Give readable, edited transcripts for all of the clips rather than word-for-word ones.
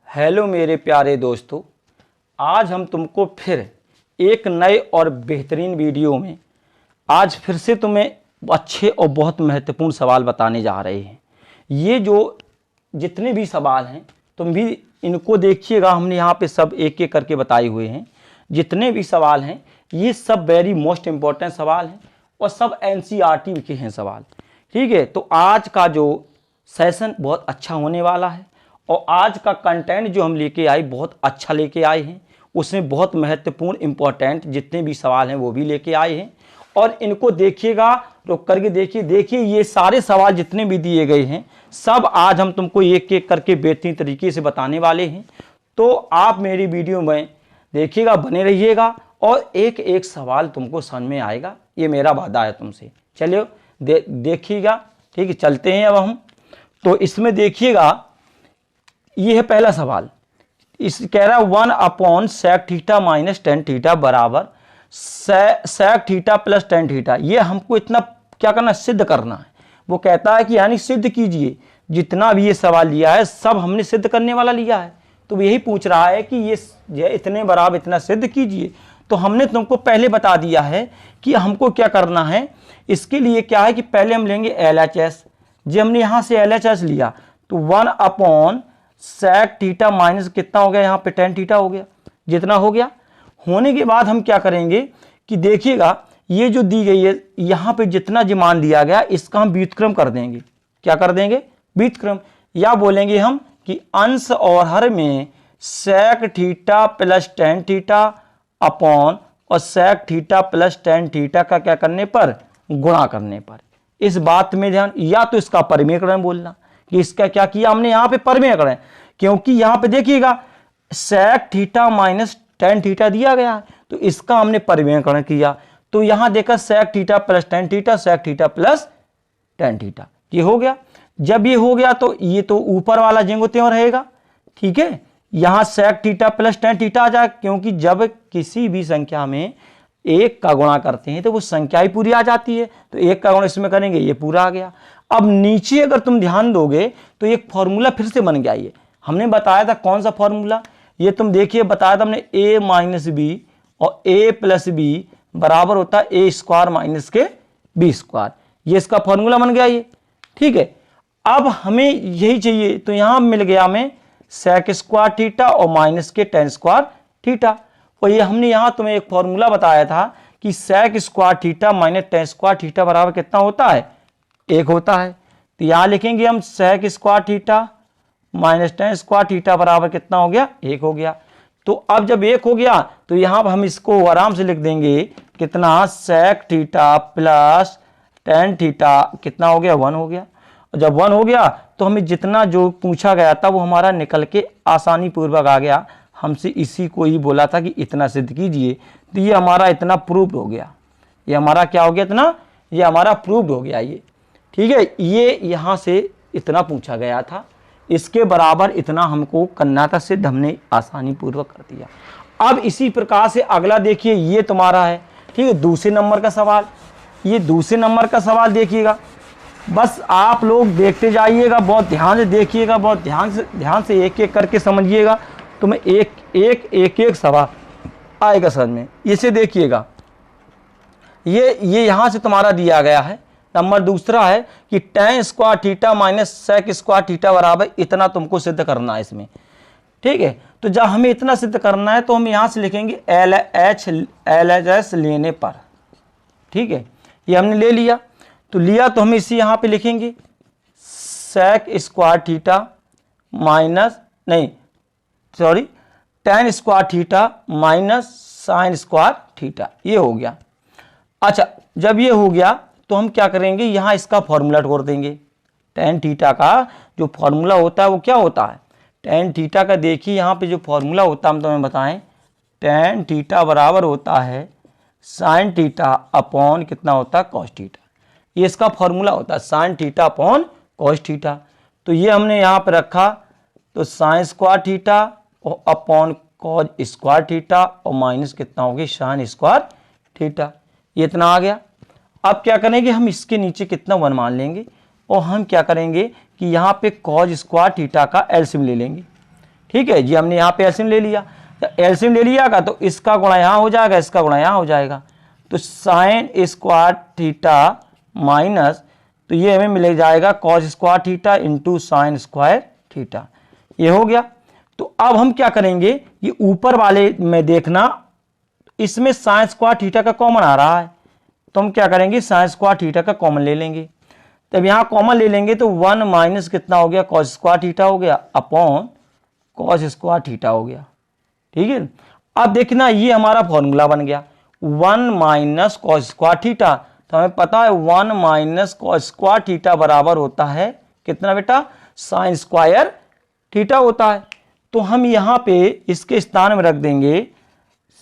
Hello मेरे प्यारे दोस्तों, आज हम तुमको फिर एक नए और बेहतरीन वीडियो में आज फिर से तुम्हें अच्छे और बहुत महत्वपूर्ण सवाल बताने जा रहे हैं। ये जो जितने भी सवाल हैं तुम भी इनको देखिएगा। हमने यहाँ पे सब एक एक करके बताए हुए हैं। जितने भी सवाल हैं ये सब वेरी मोस्ट इम्पॉर्टेंट सवाल हैं और सब एनसीईआरटी के हैं सवाल। ठीक है, तो आज का जो सेशन बहुत अच्छा होने वाला है और आज का कंटेंट जो हम लेके आए बहुत अच्छा लेके आए हैं। उसमें बहुत महत्वपूर्ण इम्पोर्टेंट जितने भी सवाल हैं वो भी लेके आए हैं और इनको देखिएगा, रुक करके देखिए ये सारे सवाल जितने भी दिए गए हैं सब आज हम तुमको एक एक करके बेहतरीन तरीके से बताने वाले हैं। तो आप मेरी वीडियो में देखिएगा, बने रहिएगा और एक एक सवाल तुमको समझ में आएगा, ये मेरा वादा है तुमसे। चलिए देखिएगा। ठीक है, चलते हैं अब हम। तो इसमें देखिएगा, ये है पहला सवाल। इस कह रहा है 1/sec theta minus tan theta बराबर sec theta plus tan theta. ये हमको इतना क्या करना, सिद्ध करना है। वो कहता है कि यानी सिद्ध कीजिए, जितना भी ये सवाल लिया है सब हमने सिद्ध करने वाला लिया है। तो यही पूछ रहा है कि ये इतने बराबर इतना सिद्ध कीजिए। तो हमने तुमको पहले बता दिया है कि हमको क्या करना है। इसके लिए क्या है कि पहले हम लेंगे LHS। जो हमने यहाँ से LHS लिया तो 1/sec थीटा माइनस कितना हो गया, यहाँ पे टेन थीटा हो गया। जितना हो गया होने के बाद हम क्या करेंगे कि देखिएगा, ये जो दी गई है यहाँ पे जितना जो मान दिया गया इसका हम व्युत्क्रम कर देंगे। क्या कर देंगे, व्युत्क्रम। या बोलेंगे हम कि अंश और हर में sec theta plus tan theta upon और sec theta plus tan theta का क्या करने पर, गुणा करने पर। इस बात में ध्यान, या तो इसका परिमेयकरण बोलना कि इसका क्या किया हमने यहाँ पे परिमेयकरण, क्योंकि यहाँ पे देखिएगा sec theta minus tan theta दिया गया है तो इसका हमने परिमेयकरण किया। तो यहाँ देखा sec theta plus tan theta, sec theta plus tan theta, ये हो गया। जब ये हो गया तो ये तो ऊपर वाला ज्यों त्यों रहेगा। ठीक है, यहाँ sec theta plus tan theta आ जाए, क्योंकि जब किसी भी संख्या में एक का गुणा करते हैं तो वो संख्या ही पूरी आ जाती है। तो एक का गुणा इसमें करेंगे, ये पूरा आ गया। अब नीचे अगर तुम ध्यान दोगे तो एक फॉर्मूला फिर से बन गया। ये हमने बताया था, कौन सा फॉर्मूला, ये तुम देखिए बताया था हमने, a माइनस बी और a प्लस बी बराबर होता है a स्क्वायर माइनस के बी स्क्वायर। ये इसका फॉर्मूला बन गया ये। ठीक है, अब हमें यही चाहिए तो यहां मिल गया हमें sec स्क्वायर थीटा और माइनस के टेन स्क्वायर थीटा। और ये हमने यहां तुम्हें एक फॉर्मूला बताया था कि sec square theta minus ten square theta बराबर कितना होता है, एक होता है। तो यहां लिखेंगे हम sec square theta minus ten square theta बराबर कितना हो गया, एक हो गया। तो अब जब एक हो गया तो यहां पर हम इसको आराम से लिख देंगे कितना, sec theta plus tan theta कितना हो गया, वन हो गया। और जब वन हो गया तो हमें जितना जो पूछा गया था वो हमारा निकल के आसानी पूर्वक आ गया। हमसे इसी को ही बोला था कि इतना सिद्ध कीजिए, तो ये हमारा इतना प्रूव्ड हो गया। ये हमारा क्या हो गया, इतना, ये हमारा प्रूव्ड हो गया ये। ठीक है, ये यहाँ से इतना पूछा गया था, इसके बराबर इतना हमको करना था सिद्ध, हमने आसानी पूर्वक कर दिया। अब इसी प्रकार से अगला देखिए, ये तुम्हारा है। ठीक है, दूसरे नंबर का सवाल। ये दूसरे नंबर का सवाल देखिएगा, बस आप लोग देखते जाइएगा, बहुत ध्यान से देखिएगा, बहुत ध्यान से एक एक करके समझिएगा। तो मैं एक सवाल आएगा समझ में। इसे देखिएगा, ये यहां से तुम्हारा दिया गया है। नंबर दूसरा है कि ten square theta minus sec square theta बराबर इतना तुमको सिद्ध करना है इसमें। ठीक है, तो जब हमें इतना सिद्ध करना है तो हम यहां से लिखेंगे LHS लेने पर। ठीक है, ये हमने ले लिया, तो लिया तो हम इसी यहां पे लिखेंगे sec square theta minus ten square theta minus sign square theta, ये हो गया। अच्छा, जब ये हो गया तो हम क्या करेंगे, यहां इसका फॉर्मूला छोड़ देंगे। टेन थीटा का जो फॉर्मूला होता है वो क्या होता है, टेन थीटा का देखिए यहाँ पे जो फॉर्मूला होता है हम तुम्हें बताएं, टेन थीटा बराबर होता है साइन थीटा अपॉन कितना होता है, कॉस थीटा। ये इसका फॉर्मूला होता है sign theta upon cos theta. तो ये हमने यहाँ पे रखा, तो साइन स्क्वायर थीटा और अपॉन कॉस स्क्वायर थीटा और माइनस कितना होगी, साइन स्क्वायर थीटा। ये इतना आ गया। अब क्या करेंगे, हम इसके नीचे कितना वन मान लेंगे और हम क्या करेंगे कि यहाँ पे कॉस स्क्वायर थीटा का एलसीएम ले लेंगे। ठीक है जी, हमने यहाँ पे एलसीएम ले लिया, तो एलसीएम ले लिया का तो इसका गुणा यहाँ हो जाएगा, इसका गुणा यहाँ हो जाएगा, तो साइन स्क्वायर थीटा माइनस, तो ये हमें मिल जाएगा cos square theta into sine square theta, ये हो गया। तो अब हम क्या करेंगे, ये ऊपर वाले में देखना, इसमें साइन स्क्वायर थीटा का कॉमन आ रहा है, तो हम क्या करेंगे, साइन स्क्वायर थीटा का कॉमन ले लेंगे। तब यहाँ कॉमन ले लेंगे तो 1 माइनस कितना हो गया, कॉस स्क्वायर थीटा हो गया अपॉन कॉस स्क्वायर थीटा हो गया। ठीक है, अब देखना ये हमारा फॉर्मूला बन गया 1 माइनस कॉस स्क्वायर थीटा, तो हमें पता है 1 माइनस कॉस स्क्वायर थीटा बराबर होता है कितना बेटा, साइन स्क्वायर थीटा होता है। तो हम यहाँ पे इसके स्थान में रख देंगे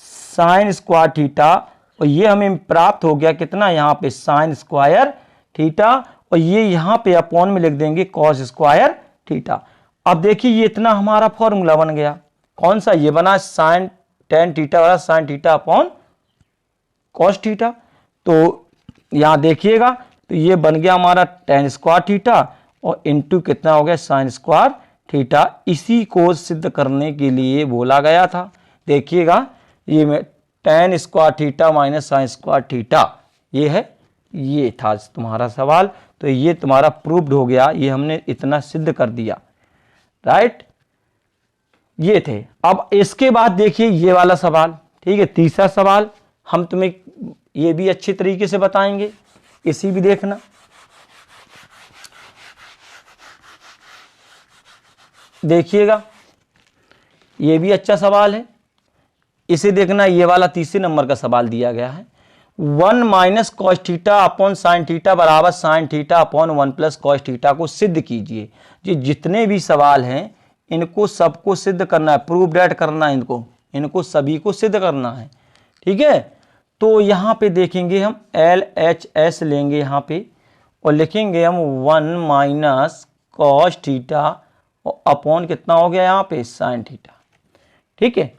साइन स्क्वायर थीटा, और ये हमें प्राप्त हो गया कितना, यहाँ पे साइन स्क्वायर थीटा, और ये यहाँ पे अपॉन में लिख देंगे कॉस स्क्वायर थीटा। अब देखिए ये इतना हमारा फॉर्मूला बन गया, कौन सा, ये बना साइन टेन थीटा वाला sign theta upon cos theta. तो यहाँ देखिएगा तो ये बन गया हमारा टेन स्क्वायर थीटा और इंटू कितना हो गया, साइन स्क्वायर थीटा। इसी को सिद्ध करने के लिए बोला गया था। देखिएगा ये में ten square theta minus sign square theta, ये है, ये था तुम्हारा सवाल। तो ये तुम्हारा प्रूव्ड हो गया, ये हमने इतना सिद्ध कर दिया, राइट, ये थे। अब इसके बाद देखिए ये वाला सवाल, ठीक है, तीसरा सवाल हम तुम्हें ये भी अच्छे तरीके से बताएंगे, इसी भी देखना। देखिएगा ये भी अच्छा सवाल है, इसे देखना, ये वाला तीसरे नंबर का सवाल दिया गया है। 1 minus cos theta upon sine theta बराबर sine theta upon 1 plus cos theta को सिद्ध कीजिए। ये जितने भी सवाल हैं इनको सबको सिद्ध करना है, प्रूव डेट करना है, इनको सभी को सिद्ध करना है। ठीक है, तो यहाँ पे देखेंगे हम LHS लेंगे यहाँ पे और लिखेंगे हम 1 माइनस कॉस थीटा और अपॉन कितना हो गया यहाँ पे साइन थीटा। ठीक है,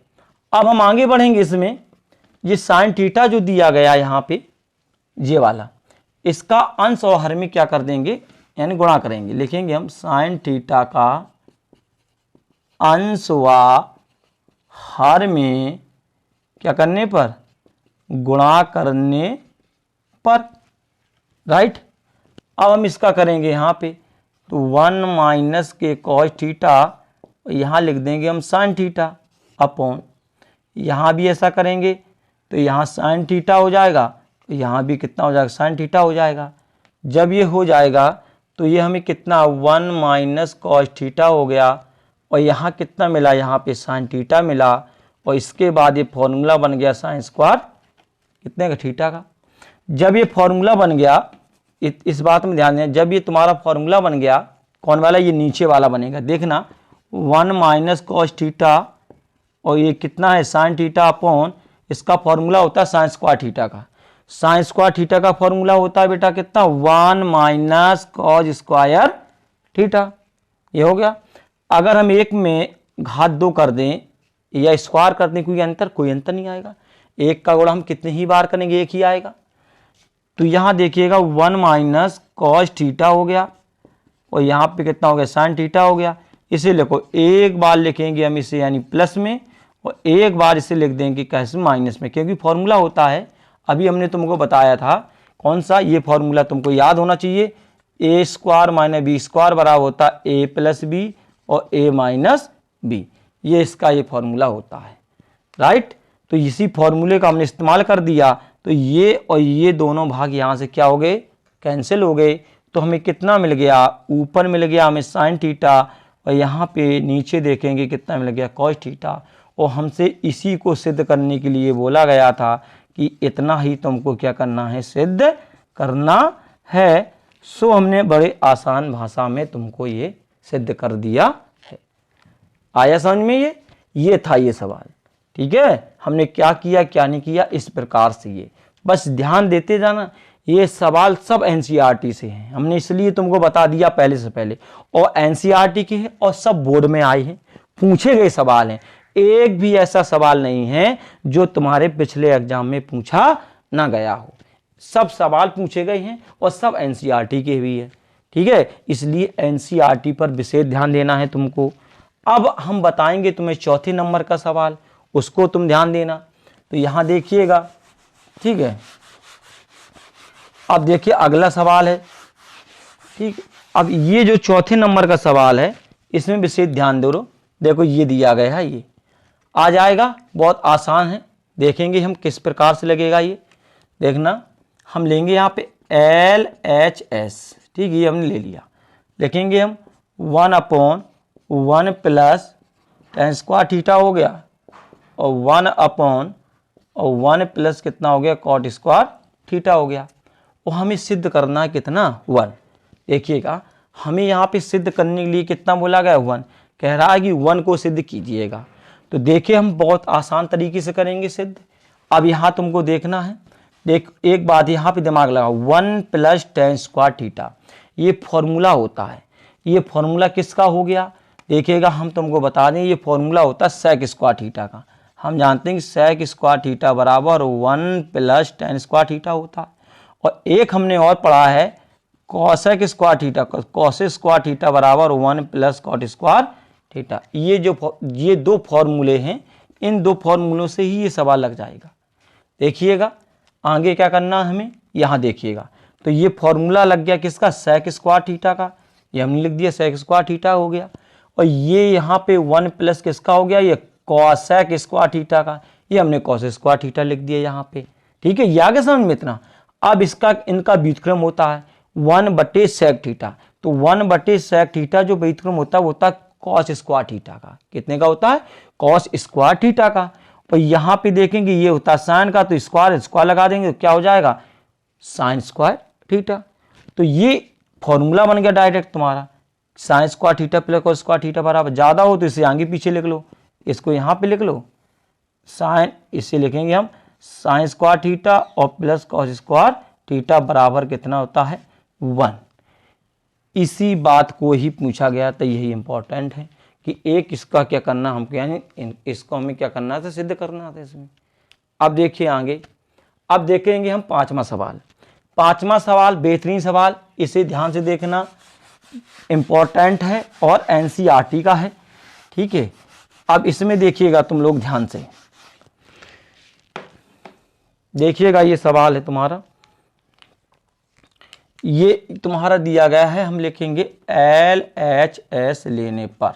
अब हम आगे बढ़ेंगे, इसमें ये साइन थीटा जो दिया गया यहाँ पे ये वाला, इसका अंश और हर में क्या कर देंगे, यानी गुणा करेंगे। लिखेंगे हम साइन थीटा का अंश व हर में क्या करने पर, गुणा करने पर, राइट। अब हम इसका करेंगे यहाँ पे, तो 1 माइनस के कॉस थीटा, यहाँ लिख देंगे हम साइन थीटा अपॉन, यहाँ भी ऐसा करेंगे तो यहाँ साइन थीटा हो जाएगा, तो यहाँ भी कितना हो जाएगा, साइन थीटा हो जाएगा। जब ये हो जाएगा तो ये हमें कितना 1 माइनस कॉस थीटा हो गया और यहाँ कितना मिला, यहाँ पे साइन थीटा मिला, और इसके बाद ये फॉर्मूला बन गया साइन स्क्वायर कितने का, थीटा का। जब ये फॉर्मूला बन गया, इस बात में ध्यान दें, जब ये तुम्हारा फॉर्मूला बन गया, कौन वाला, ये नीचे वाला बनेगा, देखना 1 माइनस कॉस थीटा और ये कितना है साइन थीटा अपॉन, इसका फॉर्मूला होता है साइन स्क्वायर थीटा का। साइन स्क्वायर थीटा का फॉर्मूला होता है बेटा कितना, 1 माइनस कॉस स्क्वायर थीटा, ये हो गया। अगर हम एक में घात 2 कर दें या स्क्वायर कर दें, कोई अंतर नहीं आएगा। एक का गुणा हम कितने ही बार करेंगे, एक ही आएगा। तो यहाँ देखिएगा 1 माइनस कॉस थीटा हो गया और यहाँ पे कितना हो गया, साइन थीटा हो गया। इसे लिखो, एक बार लिखेंगे हम इसे यानी प्लस में, और एक बार इसे लिख देंगे कैसे, माइनस में, क्योंकि फॉर्मूला होता है, अभी हमने तुमको बताया था कौन सा, ये फॉर्मूला तुमको याद होना चाहिए, ए स्क्वायर माइनस बी स्क्वायर बराबर होता है ए प्लस बी और ए माइनस बी, ये इसका ये फॉर्मूला होता है, राइट। तो इसी फॉर्मूले का हमने इस्तेमाल कर दिया, तो ये और ये दोनों भाग यहाँ से क्या हो गए, कैंसिल हो गए। तो हमें कितना मिल गया, ऊपर मिल गया हमें साइन थीटा और यहाँ पे नीचे देखेंगे कितना मिल गया, कॉस थीटा। और हमसे इसी को सिद्ध करने के लिए बोला गया था कि इतना ही तुमको क्या करना है, सिद्ध करना है। सो हमने बड़े आसान भाषा में तुमको ये सिद्ध कर दिया है। आया समझ में, ये था ये सवाल। ठीक है, हमने क्या किया क्या नहीं किया, इस प्रकार से ये बस ध्यान देते जाना। ये सवाल सब एनसीईआरटी से हैं, हमने इसलिए तुमको बता दिया पहले से पहले, और एनसीईआरटी के हैं और सब बोर्ड में आए हैं, पूछे गए सवाल हैं। एक भी ऐसा सवाल नहीं है जो तुम्हारे पिछले एग्जाम में पूछा ना गया हो, सब सवाल पूछे गए हैं और सब एनसीईआरटी के भी है। ठीक है, इसलिए एनसीईआरटी पर विशेष ध्यान देना है तुमको। अब हम बताएंगे तुम्हें चौथे नंबर का सवाल, उसको तुम ध्यान देना। तो यहां देखिएगा, ठीक है। अब देखिए अगला सवाल है, ठीक। अब ये जो चौथे नंबर का सवाल है इसमें विशेष ध्यान दो। देखो ये दिया गया है, ये आ जाएगा, बहुत आसान है। देखेंगे हम किस प्रकार से लगेगा ये, देखना। हम लेंगे यहाँ पे LHS, ठीक है, ये हमने ले लिया। लिखेंगे हम 1/1 प्लस tan स्क्वायर थीटा हो गया, और 1/1 प्लस कितना हो गया cot स्क्वायर थीटा हो गया। और हमें सिद्ध करना है कितना, 1। देखिएगा हमें यहाँ पे सिद्ध करने के लिए कितना बोला गया, 1। कह रहा है कि 1 को सिद्ध कीजिएगा। तो देखिए हम बहुत आसान तरीके से करेंगे सिद्ध। अब यहाँ तुमको देखना है, देख एक बात यहाँ पे दिमाग लगाओ, 1 प्लस tan स्क्वायर थीटा ये फॉर्मूला होता है। ये फॉर्मूला किसका हो गया, देखिएगा हम तुमको बता दें, ये फॉर्मूला होता है सेक स्क्वायर थीटा का। हम जानते हैं कि सेक स्क्वायर थीटा बराबर 1 प्लस tan स्क्वायर थीटा होता है। और एक हमने और पढ़ा है cosec square theta, cosec square theta बराबर 1 प्लस कॉट स्क्वायर थीटा। ये दो फॉर्मूले हैं, इन दो फॉर्मूलों से ही ये सवाल लग जाएगा। देखिएगा आगे क्या करना है हमें, यहाँ देखिएगा। तो ये फॉर्मूला लग गया किसका, सेक स्क्वायर थीटा का, ये हमने लिख दिया सेक स्क्वायर थीटा हो गया। और ये यहाँ पे 1 प्लस किसका हो गया, ये कॉसेक स्क्वायर थीटा का, ये हमने कॉसेक स्क्वायर थीटा लिख दिया यहाँ पे, ठीक है। ये आगे समझ में इतना। अब इनका व्युत्क्रम होता है 1/सेक थीटा। तो 1/सेक थीटा जो व्युत्क्रम होता है वो होता है कॉस स्क्वायर थीटा का। कितने का होता है, कॉस स्क्वायर थीटा का। और यहाँ पे देखेंगे ये होता है साइन का, तो स्क्वायर स्क्वायर लगा देंगे तो क्या हो जाएगा, साइन स्क्वायर थीटा। तो ये फॉर्मूला बन गया डायरेक्ट तुम्हारा, sign square theta plus cos square theta बराबर। ज़्यादा हो तो इसे आगे पीछे लिख लो, इसको यहाँ पे लिख लो साइन, इसे लिखेंगे हम साइन स्क्वायर थीटा और प्लस कॉस स्क्वायर थीटा बराबर कितना होता है, 1। इसी बात को ही पूछा गया था, यही इंपॉर्टेंट है कि एक इसका क्या करना, हम क्या है इसको हमें क्या करना था, सिद्ध करना था इसमें। अब देखिए आगे, अब देखेंगे हम पांचवा सवाल। पांचवा सवाल बेहतरीन सवाल, इसे ध्यान से देखना, इंपॉर्टेंट है और NCERT का है, ठीक है। अब इसमें देखिएगा तुम लोग ध्यान से देखिएगा, ये सवाल है तुम्हारा, ये तुम्हारा दिया गया है, हम लिखेंगे LHS लेने पर,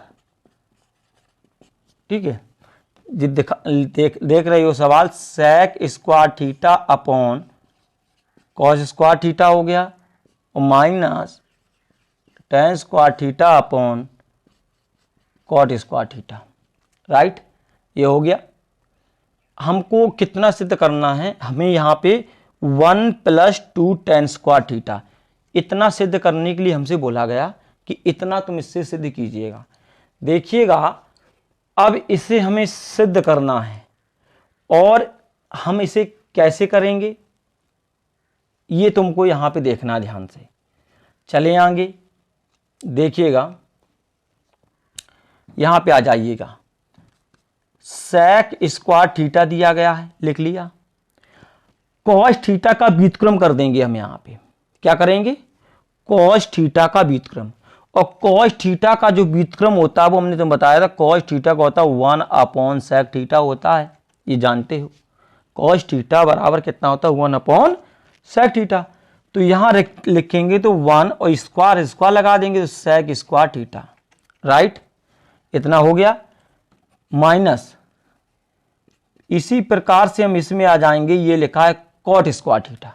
ठीक है। देख रहे हो सवाल, sec square theta upon cos square theta हो गया और minus tan square theta upon cot square theta, right, ये हो गया। हमको कितना सिद्ध करना है, हमें यहाँ पे 1 + 2 tan स्क्वायर थीटा, इतना सिद्ध करने के लिए हमसे बोला गया कि इतना तुम इससे सिद्ध कीजिएगा। देखिएगा अब इसे हमें सिद्ध करना है, और हम इसे कैसे करेंगे ये तुमको यहाँ पे देखना ध्यान से। चले आगे देखिएगा, यहाँ पे आ जाइएगा, सेक स्क्वायर थीटा दिया गया है, लिख लिया। कॉस थीटा का व्युत्क्रम कर देंगे हम, यहाँ पे क्या करेंगे, कॉस थीटा का व्युत्क्रम। और कॉस थीटा का जो व्युत्क्रम होता है वो हमने तुम बताया था, कॉस थीटा का होता है 1/सेक थीटा होता है, ये जानते हो। कॉस थीटा बराबर कितना होता है, 1/सेक थीटा। तो यहाँ लिखेंगे तो 1 और स्क्वायर स्क्वायर लगा देंगे तो सेक स्क्वायर थीटा, राइट, इतना हो गया। माइनस इसी प्रकार से हम इसमें आ जाएंगे, ये लिखा है कॉट स्क्वायर थीटा,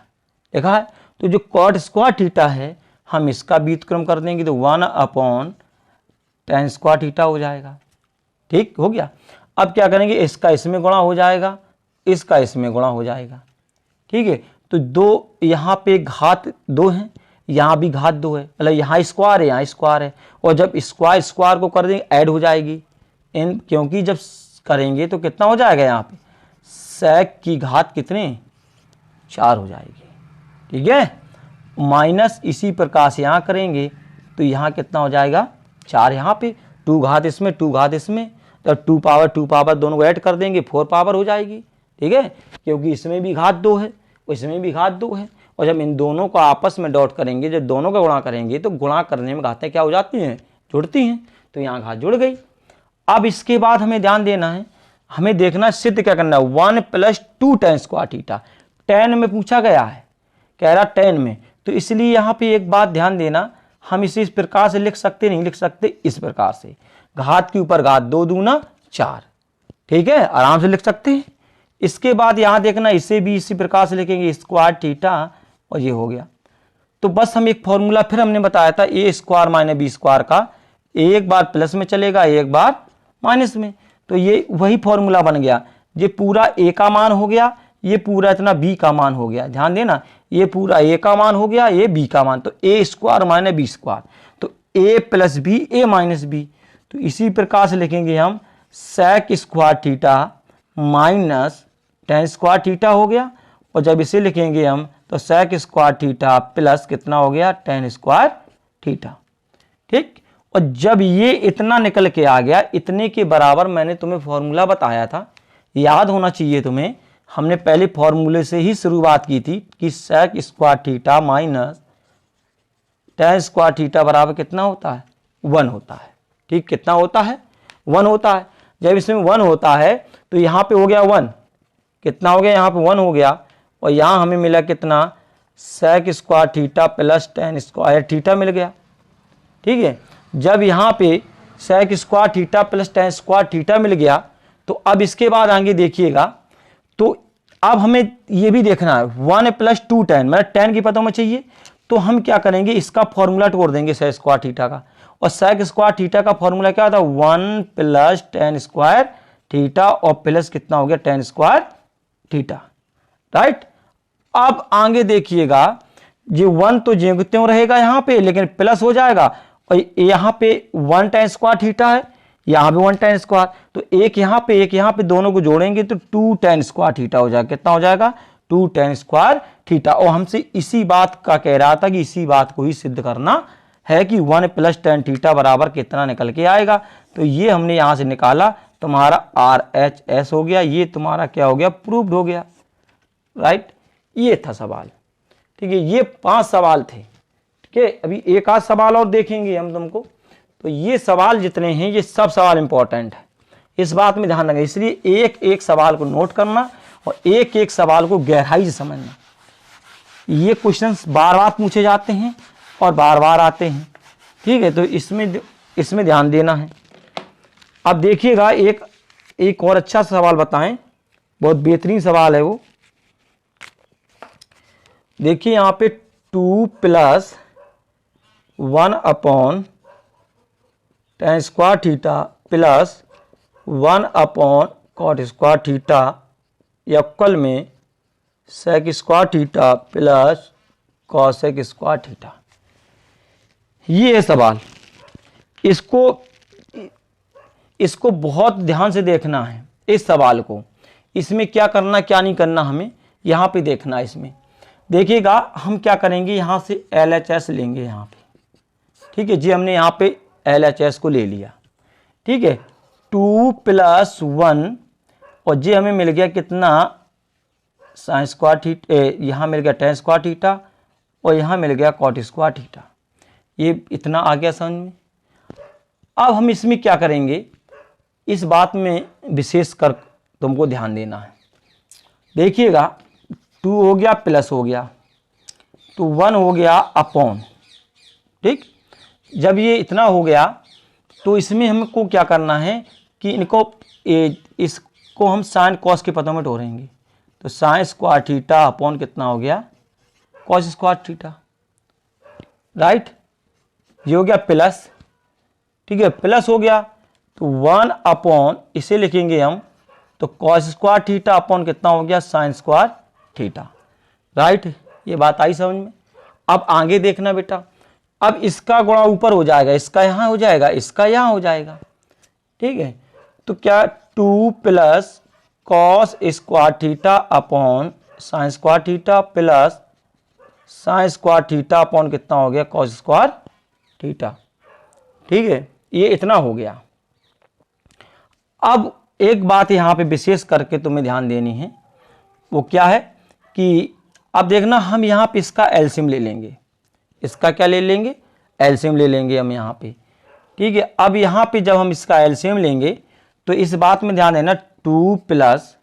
लिखा है। तो जो कॉट स्क्वायर थीटा है हम इसका व्युत्क्रम कर देंगे तो 1/tan स्क्वायर थीटा हो जाएगा, ठीक हो गया। अब क्या करेंगे, इसका इसमें गुणा हो जाएगा, इसका इसमें गुणा हो जाएगा, ठीक है। तो दो यहाँ पे घात 2 है, यहाँ भी घात 2 है, मतलब यहाँ स्क्वायर है, यहाँ स्क्वायर है। और जब स्क्वायर स्क्वायर को कर देंगे ऐड हो जाएगी, क्योंकि जब करेंगे तो कितना हो जाएगा, यहाँ पे सेक की घात कितने, 4 हो जाएगी, ठीक है। माइनस इसी प्रकार से यहाँ करेंगे तो यहाँ कितना हो जाएगा, 4 यहाँ पे, 2 घात इसमें 2 घात इसमें, तो 2 पावर दोनों को ऐड कर देंगे 4 पावर हो जाएगी, ठीक है। क्योंकि इसमें भी घात 2 है, इसमें भी घात 2 है। और जब इन दोनों को आपस में डॉट करेंगे, जब दोनों का गुणा करेंगे तो गुणा करने में घातें क्या हो जाती हैं, जुड़ती हैं। तो यहाँ घात जुड़ गई। अब इसके बाद हमें ध्यान देना है, हमें देखना सिद्ध क्या करना है, 1 + 2 tan स्क्वायर थीटा। tan में पूछा गया है, कह रहा tan में, तो इसलिए यहाँ पे एक बात ध्यान देना, हम इसे इस प्रकार से लिख सकते, नहीं लिख सकते, इस प्रकार से, घात के ऊपर घात, 2 दूना 4, ठीक है, आराम से लिख सकते हैं। इसके बाद यहाँ देखना, इसे भी इसी प्रकार से लिखेंगे, स्क्वायर थीटा, और ये हो गया। तो बस हम एक फॉर्मूला फिर हमने बताया था, a² - b² का, एक बार प्लस में चलेगा, एक बार माइनस में, तो ये वही फॉर्मूला बन गया। ये पूरा a का मान हो गया, ये पूरा इतना b का मान हो गया, ध्यान देना, ये पूरा a का मान हो गया, ये b का मान, तो a² - b², तो a + b, a - b, तो इसी प्रकार से लिखेंगे हम sec square theta minus tan square theta हो गया, और जब इसे लिखेंगे हम तो sec स्क्वायर थीटा प्लस कितना हो गया, tan स्क्वायर थीटा, ठीक। और जब ये इतना निकल के आ गया, इतने के बराबर मैंने तुम्हें फॉर्मूला बताया था, याद होना चाहिए तुम्हें, हमने पहले फॉर्मूले से ही शुरुआत की थी कि sec square theta minus tan square theta बराबर कितना होता है, 1 होता है, ठीक, कितना होता है, 1 होता है। जब इसमें 1 होता है तो यहाँ पे हो गया 1, कितना हो गया, यहाँ पे 1 हो गया, और यहाँ हमें मिला कितना, sec square theta plus tan square theta मिल गया, ठीक है। जब यहाँ पे sec square theta plus tan square theta मिल गया, तो अब इसके बाद आगे देखिएगा, तो अब हमें ये भी देखना है 1 + 2 tan, मतलब tan की पता हमें चाहिए, तो हम क्या करेंगे, इसका फॉर्मूला तोड़ देंगे sec स्क्वायर थीटा का, और sec स्क्वायर थीटा का फॉर्मूला क्या था, 1 + tan स्क्वायर थीटा, और प्लस कितना हो गया, tan स्क्वायर थीटा, राइट। अब आगे देखिएगा, ये 1 तो ज्यों के त्यों रहेगा यहाँ पे, लेकिन प्लस हो जाएगा, और यहाँ पे 1 tan स्क्वायर थीटा है, यहाँ पे 1 tan स्क्वायर, तो एक यहाँ पे, दोनों को जोड़ेंगे तो 2 tan स्क्वायर थीटा हो जाएगा, कितना हो जाएगा, 2 tan स्क्वायर थीटा। और हमसे इसी बात का कह रहा था कि इसी बात को ही सिद्ध करना है कि 1 + tan थीटा बराबर कितना निकल के आएगा, तो ये हमने यहाँ से निकाला, तुम्हारा RHS हो गया, ये तुम्हारा क्या हो गया, प्रूव्ड हो गया, राइट। ये था सवाल, ठीक है, ये 5 सवाल थे, ठीक है। अभी एक आध सवाल और देखेंगे हम तुमको, तो ये सवाल जितने हैं ये सब सवाल इंपॉर्टेंट है, इस बात में ध्यान रखना, इसलिए एक एक सवाल को नोट करना और एक एक सवाल को गहराई से समझना। ये क्वेश्चंस बार बार पूछे जाते हैं और बार बार आते हैं, ठीक है, तो इसमें ध्यान देना है। अब देखिएगा, एक और अच्छा सवाल बताएं, बहुत बेहतरीन सवाल है वो, देखिए यहाँ पे 2 + 1 tan square theta plus 1 cot square theta equal में sec square theta plus cosec square theta. ये है सवाल, इसको बहुत ध्यान से देखना है, इस सवाल को, इसमें क्या करना क्या नहीं करना हमें यहाँ पे देखना है। इसमें देखिएगा, हम क्या करेंगे, यहाँ से LHS लेंगे यहाँ पे, ठीक है जी, हमने यहाँ पे LHS को ले लिया, ठीक है, 2 + 1, और ये हमें मिल गया कितना, sin स्क्वायर थीटा, यहाँ मिल गया tan स्क्वायर थीटा, और यहाँ मिल गया cot स्क्वायर थीटा, ये इतना आ गया समझ में। अब हम इसमें क्या करेंगे, इस बात में विशेष कर तुमको ध्यान देना है। देखिएगा, 2 हो गया प्लस हो गया, तो 1 हो गया अपॉन, ठीक। जब ये इतना हो गया तो इसमें हमको क्या करना है कि इसको हम साइन कॉस के पदों में तोड़ेंगे, तो साइन स्क्वायर थीटा अपॉन कितना हो गया, कॉस स्क्वायर थीटा, राइट। ये हो गया प्लस, ठीक है, प्लस हो गया, तो 1 अपॉन, इसे लिखेंगे हम तो कॉस स्क्वायर थीटा अपॉन कितना हो गया, साइन स्क्वायर थीटा, राइट। ये बात आई समझ में। अब आगे देखना बेटा, अब इसका गुणा ऊपर हो जाएगा, इसका यहाँ हो जाएगा, इसका यहाँ हो जाएगा, ठीक है, तो क्या 2 + cos square theta upon sign square theta plus sign square theta upon कितना हो गया, cos स्क्वायर थीटा, ठीक है, ये इतना हो गया। अब एक बात यहाँ पे विशेष करके तुम्हें ध्यान देनी है, वो क्या है कि अब देखना, हम यहाँ पे इसका एलसीएम ले लेंगे, इसका क्या ले लेंगे, एलसीएम ले लेंगे हम यहाँ पे, ठीक है। अब यहाँ पे जब हम इसका एलसीएम लेंगे तो इस बात में ध्यान देना, 2 प्लस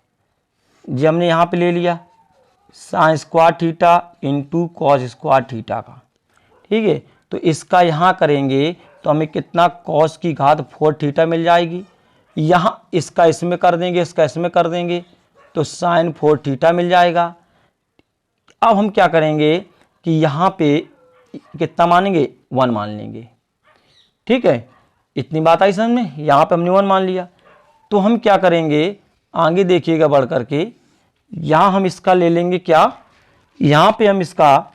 जो हमने यहाँ पे ले लिया sign square theta into cos square theta का, ठीक है। तो इसका यहाँ करेंगे तो हमें कितना कॉस की घात 4 थीटा मिल जाएगी। यहाँ इसका इसमें कर देंगे, इसका इसमें कर देंगे तो साइन 4 थीटा मिल जाएगा। अब हम क्या करेंगे कि यहाँ पे कितना मानेंगे, 1 मान लेंगे, ठीक है। इतनी बात आई समझ में, यहाँ पे हमने 1 मान लिया। तो हम क्या करेंगे आगे देखिएगा बढ़ करके, यहाँ हम इसका ले लेंगे क्या, यहाँ पे हम इसका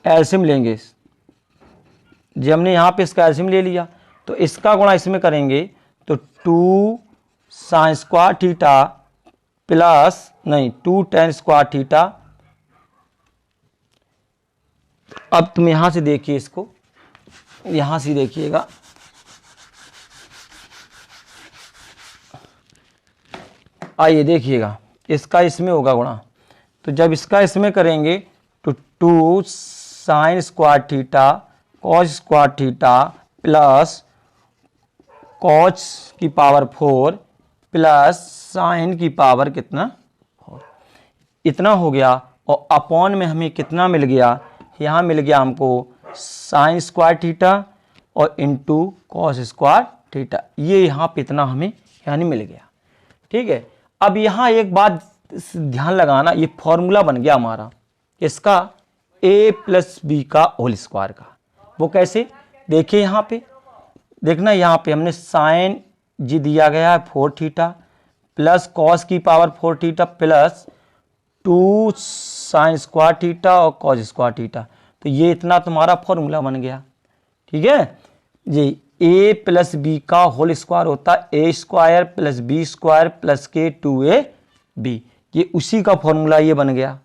एलसीएम लेंगे। जब हमने यहाँ पे इसका एलसीएम ले लिया तो इसका गुणा इसमें करेंगे तो 2 sine square theta plus 2 ten square theta. अब तुम यहां से देखिए इसको, यहां से देखिएगा, आइए देखिएगा इसका इसमें होगा गुणा। तो जब इसका इसमें करेंगे तो 2 sine square theta cos square theta plus cos की पावर 4 प्लस साइन की पावर कितना 4, इतना हो गया। और अपॉन में हमें कितना मिल गया, यहाँ मिल गया हमको साइन स्क्वायर थीटा और इंटू कॉस स्क्वायर थीटा, ये यहाँ पे इतना हमें यानी मिल गया, ठीक है। अब यहाँ एक बात ध्यान लगाना, ये फॉर्मूला बन गया हमारा इसका a प्लस बी का होल स्क्वायर का। वो कैसे, देखिए यहाँ पे देखना, यहाँ पे हमने साइन जी दिया गया है 4 थीटा प्लस कॉस की power 4 theta plus 2 sine square theta और कॉस स्क्वायर थीटा। तो ये इतना तुम्हारा फॉर्मूला बन गया, ठीक है जी। a प्लस बी का होल स्क्वायर होता है a square plus B square plus के 2ab, ये उसी का फॉर्मूला ये बन गया,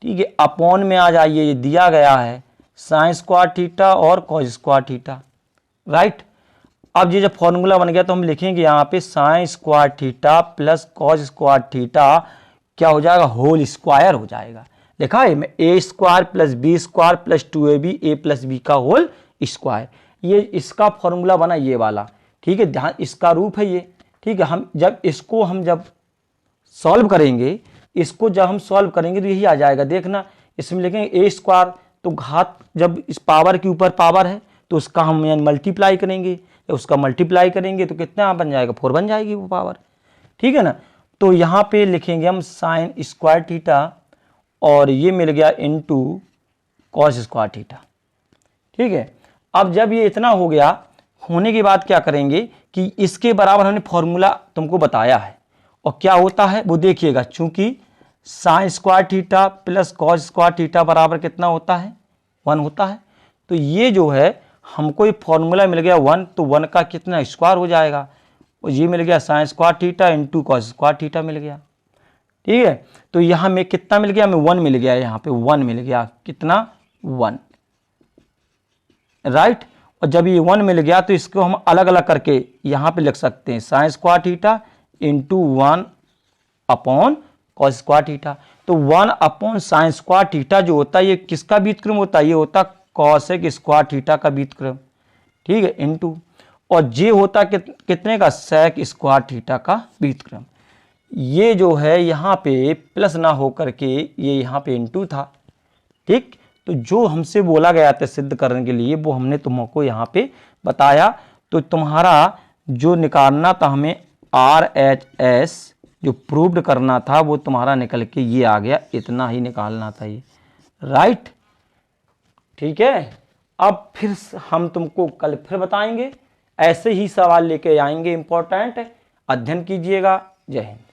ठीक है। अपॉन में आ जाइए, ये दिया गया है साइन स्क्वायर थीटा और कॉस स्क्वायर थीटा, राइट। अब ये जब फॉर्मूला बन गया तो हम लिखेंगे यहाँ पे sign square theta plus cos square theta क्या हो जाएगा, होल स्क्वायर हो जाएगा। देखा है मैं, a square plus B square plus 2ab a plus B का होल स्क्वायर, ये इसका फॉर्मूला बना ये वाला, ठीक है। ध्यान, इसका रूप है ये, ठीक है। हम जब इसको जब सॉल्व करेंगे, इसको जब हम सॉल्व करेंगे तो यही आ जाएगा। देखना इसमें लिखेंगे a स्क्वायर, तो घात जब इस पावर के ऊपर पावर है तो उसका हम मल्टीप्लाई करेंगे, उसका मल्टीप्लाई करेंगे तो कितना बन जाएगा, 4 बन जाएगी वो पावर, ठीक है ना। तो यहाँ पे लिखेंगे हम साइन स्क्वायर थीटा और ये मिल गया इनटू कॉस स्क्वायर थीटा, ठीक है। अब जब ये इतना हो गया, होने के बाद क्या करेंगे कि इसके बराबर हमने फॉर्मूला तुमको बताया है और क्या होता है वो देखिएगा। चूंकि sign square theta plus cos square theta बराबर कितना होता है, 1 होता है। तो ये जो है हमको ये फॉर्मूला मिल गया 1, तो 1 का कितना स्क्वायर हो जाएगा, और ये मिल गया sine square theta into cos square theta मिल गया, ठीक है। तो यहाँ में कितना मिल गया, हमें 1 मिल गया, यहाँ पे 1 मिल गया, कितना 1, राइट। और जब ये 1 मिल गया तो इसको हम अलग अलग करके यहाँ पे लिख सकते हैं sign square theta into 1 upon cos square theta. तो 1 अपॉन साइन स्क्वायर थीटा जो होता है ये किसका व्युत्क्रम होता है, ये होता कॉसेक स्क्वायर थीटा का व्युत्क्रम, ठीक है, इंटू, और जे होता कितने का, सेक स्क्वायर थीटा का व्युत्क्रम। ये जो है यहाँ पे प्लस ना हो करके ये यहाँ पे इंटू था, ठीक। तो जो हमसे बोला गया था सिद्ध करने के लिए वो हमने तुमको यहाँ पे बताया। तो तुम्हारा जो निकालना था हमें RHS जो प्रूव्ड करना था वो तुम्हारा निकल के ये आ गया, इतना ही निकालना था ये, राइट, ठीक है। अब फिर हम तुमको कल फिर बताएंगे, ऐसे ही सवाल लेके आएंगे इंपॉर्टेंट, अध्ययन कीजिएगा। जय हिंद।